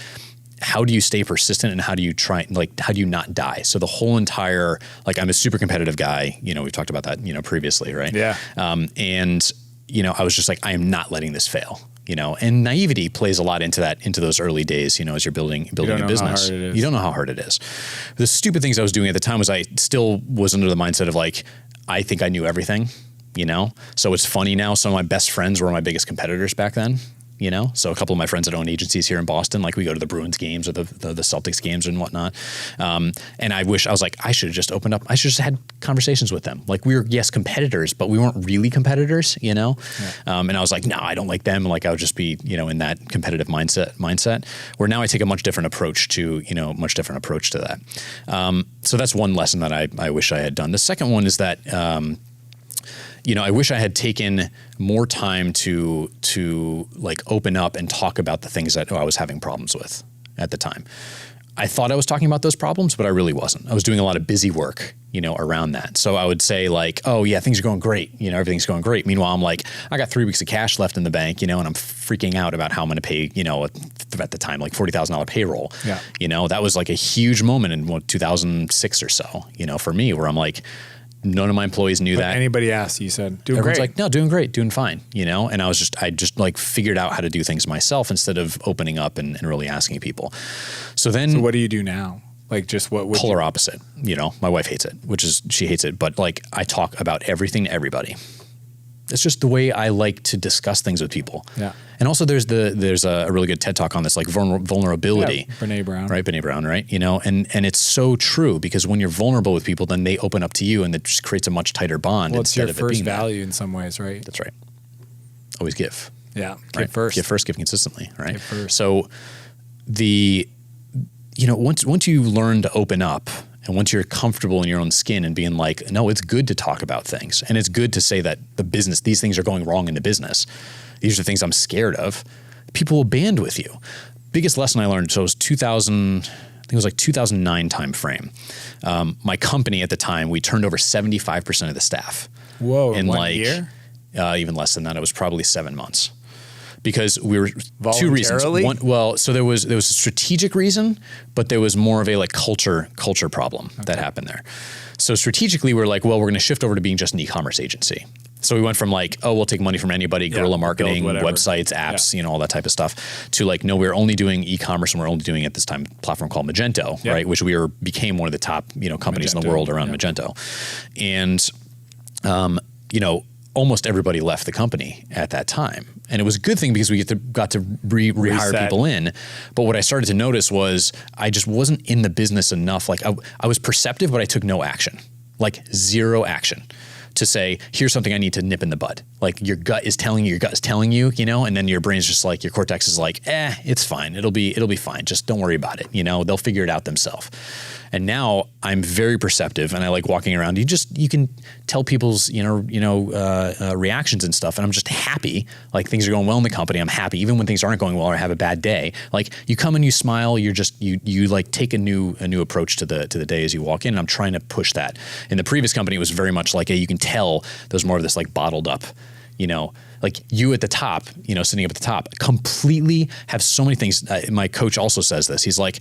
how do you stay persistent and how do you try, like, how do you not die? So the whole entire, like, I'm a super competitive guy. You know, we've talked about that, you know, previously, right? Yeah. And, you know, I was just like, I am not letting this fail. You know, and naivety plays a lot into that, into those early days, you know, as you're building a business. You don't know how hard it is. The stupid things I was doing at the time was I still was under the mindset of like, I think I knew everything, you know? So it's funny now, some of my best friends were my biggest competitors back then. You know, so a couple of my friends that own agencies here in Boston, like we go to the Bruins games or the Celtics games and whatnot. And I was like, I should have just opened up. I should have just had conversations with them. Like we were, yes, competitors, but we weren't really competitors, you know? Yeah. And I was like, no, I don't like them. Like I would just be, you know, in that competitive mindset where now I take a much different approach to that. So that's one lesson that I wish I had done. The second one is that, you know, I wish I had taken more time to like open up and talk about the things that I was having problems with at the time. I thought I was talking about those problems, but I really wasn't. I was doing a lot of busy work, you know, around that. So I would say like, oh yeah, things are going great. You know, everything's going great. Meanwhile, I'm like, I got 3 weeks of cash left in the bank, you know, and I'm freaking out about how I'm going to pay, you know, at the time, like $40,000 payroll. Yeah. You know, that was like a huge moment in 2006 or so, you know, for me, where I'm like, none of my employees knew that. Anybody asked, you said, doing Everyone's great. Like, no, doing great, doing fine, you know? And I just like figured out how to do things myself instead of opening up and really asking people. So what do you do now? Like just what would polar opposite, you know? My wife hates it, she hates it, but like I talk about everything to everybody. It's just the way I like to discuss things with people. Yeah. And also there's a really good TED talk on this, like vulnerability. Yeah, Brene Brown. Right, Brene Brown, right? You know, and it's so true because when you're vulnerable with people, then they open up to you and it just creates a much tighter bond. Well, it's your first value in some ways, right? That's right. Always give. Yeah, give first. Give first, give consistently, right? Give first. So once you learn to open up, and once you're comfortable in your own skin and being like, no, it's good to talk about things. And it's good to say that these things are going wrong in the business. These are things I'm scared of. People will band with you. Biggest lesson I learned, so it was 2009 time frame. My company at the time, we turned over 75% of the staff. Whoa, in 1 year? Even less than that. It was probably 7 months. Because we were two reasons. One, so there was a strategic reason, but there was more of a like culture problem that happened there. So strategically, we're like, well, we're going to shift over to being just an e-commerce agency. So we went from like, oh, we'll take money from anybody, guerrilla marketing, websites, apps, you know, all that type of stuff, to like, no, we're only doing e-commerce, and we're only doing at this time a platform called Magento, right? Which became one of the top, you know, companies in the world around Magento, and you know, almost everybody left the company at that time. And it was a good thing because we got to rehire people in. But what I started to notice was I just wasn't in the business enough. Like I was perceptive, but I took no action, like zero action. to say, here's something I need to nip in the bud. Like your gut is telling you, and then your brain's just like, your cortex is like, it's fine. It'll be fine. Just don't worry about it. They'll figure it out themselves. And now I'm very perceptive, and I like walking around. You can tell people's reactions and stuff, and I'm just happy. Like things are going well in the company. I'm happy, even when things aren't going well or I have a bad day. Like you come and you smile. You're just you like take a new approach to the day as you walk in. And I'm trying to push that. In the previous company, it was very much like you can tell there's more of this like bottled up. Like you at the top, sitting up at the top, completely have so many things. My coach also says this. He's like,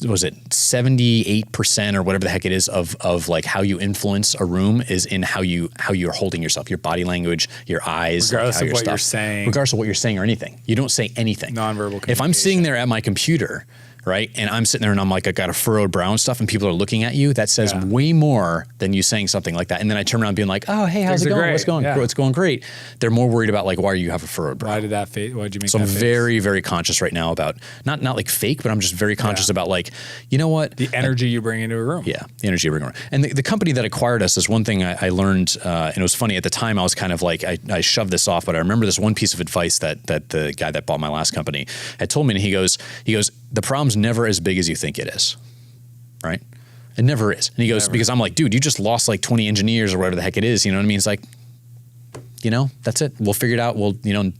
was it 78% or whatever the heck it is of like how you influence a room is in how you're holding yourself, your body language, your eyes, regardless of what you're saying. Regardless of what you're saying or anything. You don't say anything. Nonverbal communication. If I'm sitting there at my computer, right, and I'm sitting there and I'm like, I got a furrowed brow and stuff, and people are looking at you, that says way more than you saying something like that. And then I turn around being like, oh, hey, how's it going? What's going on? It's going great. They're more worried about like, why do you have a furrowed brow? Why did that fake? Why did you make so that I'm face? very, very conscious right now about, not like fake, but I'm just very conscious about like, you know what? The energy you bring into a room. Yeah, the energy you bring around. And the company that acquired us is one thing I learned, and it was funny, at the time I was kind of like, I shoved this off, but I remember this one piece of advice that the guy that bought my last company had told me, and he goes, the problem's never as big as you think it is, right? It never is. And he goes, because I'm like, dude, you just lost like 20 engineers or whatever the heck it is. You know what I mean? It's like, that's it. We'll figure it out.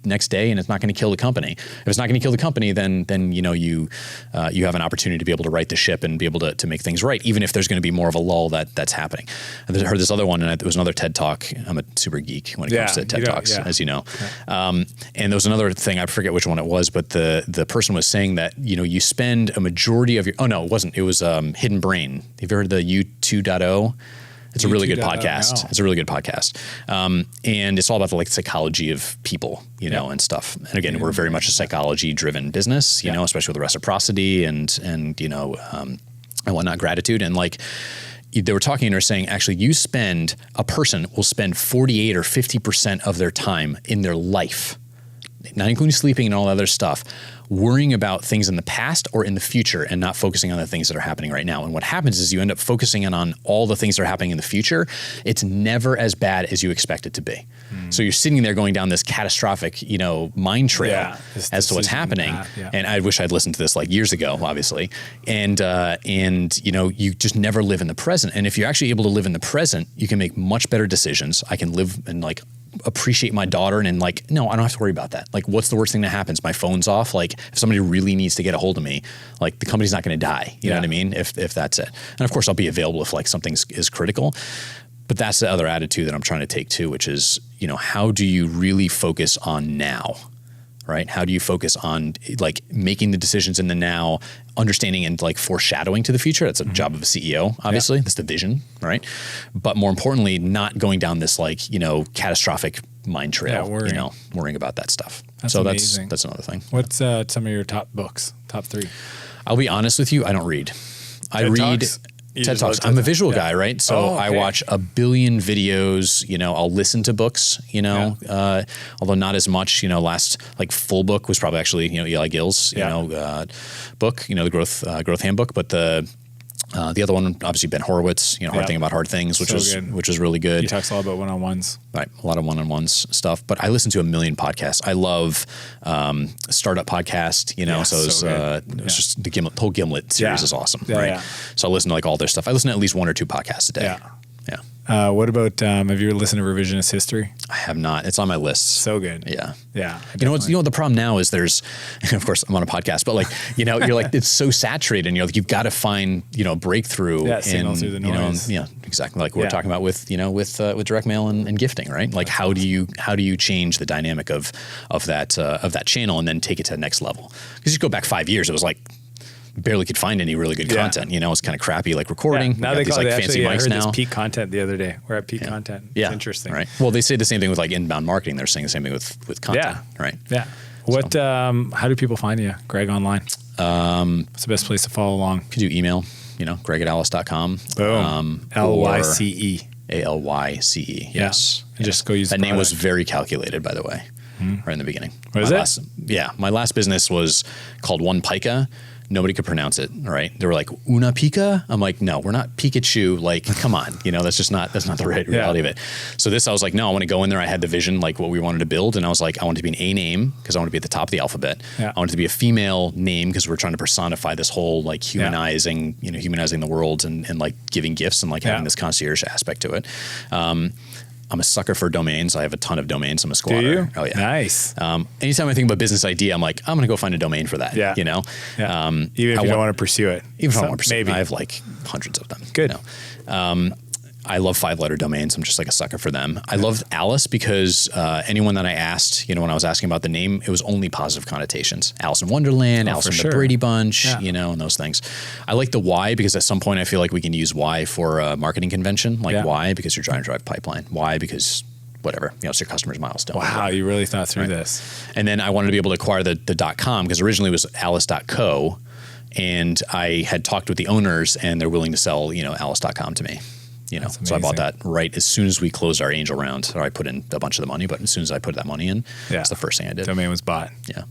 Next day, and it's not going to kill the company. If it's not going to kill the company, then you have an opportunity to be able to right the ship and be able to make things right, even if there's going to be more of a lull that's happening. I heard this other one, and it was another TED Talk. I'm a super geek when it comes to TED Talks, as you know. And there was another thing, I forget which one it was, but the person was saying that you spend a majority of your it wasn't. It was Hidden Brain. Have you heard of the U 2.0? It's a really good podcast. It's a really good podcast. And it's all about the psychology of people, and stuff. And again, we're very much a psychology driven business, especially with the reciprocity and whatnot, gratitude. And like they were talking and they're saying, actually a person will spend 48 or 50% of their time in their life, not including sleeping and all that other stuff, worrying about things in the past or in the future and not focusing on the things that are happening right now. And what happens is you end up focusing on all the things that are happening in the future. It's never as bad as you expect it to be. So you're sitting there going down this catastrophic, mind trail as to what's happening. And I wish I'd listened to this like years ago, obviously. And you just never live in the present. And if you're actually able to live in the present, you can make much better decisions. I can live and appreciate my daughter and no, I don't have to worry about that. Like, what's the worst thing that happens? My phone's off. Like, if somebody really needs to get a hold of me, like the company's not going to die. You know what I mean? If that's it. And of course I'll be available if something is critical, but that's the other attitude that I'm trying to take too, which is, how do you really focus on now? Right? How do you focus on making the decisions in the now, understanding and foreshadowing to the future? That's a job of a CEO, obviously. That's the vision, right? But more importantly, not going down this catastrophic mind trail, worrying about that stuff. That's amazing. That's another thing. What's some of your top books, top 3? I'll be honest with you, I don't read. I read TED Talks. I'm a visual guy, right? So I watch a billion videos, I'll listen to books, although not as much, last full book was probably actually, Eli Gill's, book, the growth handbook, but the other one, obviously Ben Horowitz, Hard Thing About Hard Things, which was really good. He talks a lot about one-on-ones. Right. A lot of one-on-ones stuff, but I listen to a million podcasts. I love startup podcast, so it was just the whole Gimlet series is awesome. Right. Yeah. So I listen to all their stuff. I listen to at least 1 or 2 podcasts a day. Yeah. What about, have you ever listened to Revisionist History? I have not. It's on my list. So good. Yeah. Yeah. The problem now is there's, of course I'm on a podcast, but you're it's so saturated and you've got to find, a breakthrough. Yeah, signal through the noise. Exactly. Like we're talking about with direct mail and gifting, right? Like how do you change the dynamic of that channel and then take it to the next level? Because you go back 5 years, it was barely could find any really good content. It's kind of crappy recording. Now they these call it fancy actually, I mics heard now. this peak content the other day. We're at peak content. It's interesting. Right. Well, they say the same thing with inbound marketing. They're saying the same thing with content. Right. Yeah. What? How do people find you, Greg, online? What's the best place to follow along? You could do email. Greg@alice.com. Boom. LYCE. ALYCE. Yes. And just go use that name was very calculated, by the way, right in the beginning. Was it? My last business was called One Pica. Nobody could pronounce it. All right. They were like, Una Pika? I'm like, no, we're not Pikachu. Like, come on. That's not the right reality of it. So I was like, no, I want to go in there. I had the vision, like what we wanted to build. And I was like, I want it to be an A name because I want to be at the top of the alphabet. I want it to be a female name because we're trying to personify this whole like humanizing, humanizing the world and like giving gifts and like having this concierge aspect to it. I'm a sucker for domains. I have a ton of domains. I'm a squatter. Do you? Oh yeah. Nice. Anytime I think of a business idea, I'm like, I'm going to go find a domain for that. Yeah. Even if you don't want to pursue it. Even if I don't want to pursue it. I have like hundreds of them. Good. I love 5-letter domains. I'm just like a sucker for them. I loved Alice because anyone that I asked, when I was asking about the name, it was only positive connotations. Alice in Wonderland, Alice in the Brady Bunch, and those things. I like the why because at some point I feel like we can use why for a marketing convention. Like why? Because you're trying to drive pipeline. Why? Because whatever, it's your customer's milestone. Wow, you really thought through this. And then I wanted to be able to acquire the .com because originally it was alice.co, and I had talked with the owners and they're willing to sell, alice.com to me. So I bought that right as soon as we closed our angel round. Or I put in a bunch of the money, but as soon as I put that money in, that's the first thing I did. Domain was bought. Yeah.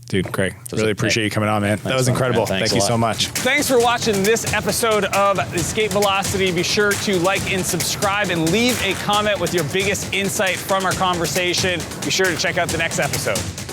Dude, Craig, really appreciate you coming on, man. That was incredible. Thank you so much. Thanks for watching this episode of Escape Velocity. Be sure to like and subscribe and leave a comment with your biggest insight from our conversation. Be sure to check out the next episode.